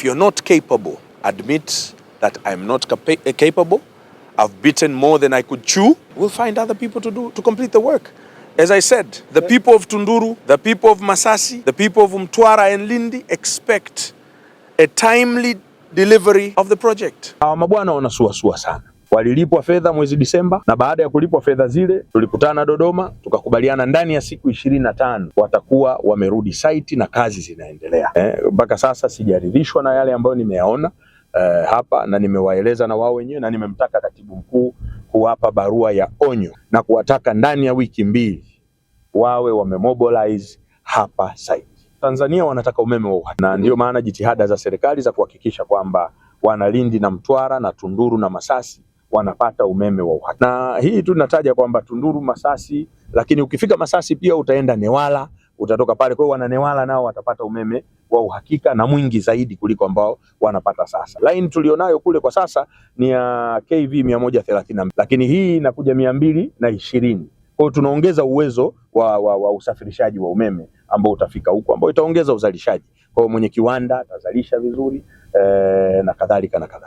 you're not capable, admit that I'm not capable. I've bitten more than I could chew. We'll find other people to complete the work. As I said, the people of Tunduru, the people of Masasi, the people of Mtwara and Lindi expect a timely delivery of the project. Hawa mabwana wanasuasua sana. Walilipwa fedha mwezi Disemba, na baada ya kulipwa fedha zile tulikutana Dodoma, tukakubaliana ndani ya siku 25 watakuwa wamerudi site na kazi zinaendelea. Mpaka sasa sijaridhishwa na yale ambayo nimeyaona hapa, na nimewaeleza na wao wenyewe, na nimemtaka katibu mkuu kuwapa barua ya onyo na kuwataka ndani ya wiki 2 wawe wamemobilize hapa site. Tanzania wanataka umeme wa uhakika, na ndio maana jitihada za serikali za kuhakikisha kwamba wana Lindi na Mtwara na Tunduru na Masasi wanapata umeme wa uhakika. Na hii tu nataja kwamba Tunduru, Masasi, lakini ukifika Masasi pia utaenda Newala, utatoka pale. Kwa hiyo wana Newala nao watapata umeme wa uhakika na mwingi zaidi kuliko ambao wanapata sasa. Line tulionayo kule kwa sasa ni ya KV 130, lakini hii inakuja 220. Kwa hiyo tunaongeza uwezo wa usafirishaji wa umeme ambao utafika huko, ambao itaongeza uzalishaji. Kwa hiyo mwenye kiwanda atazalisha vizuri na kadhalika na kadhalika.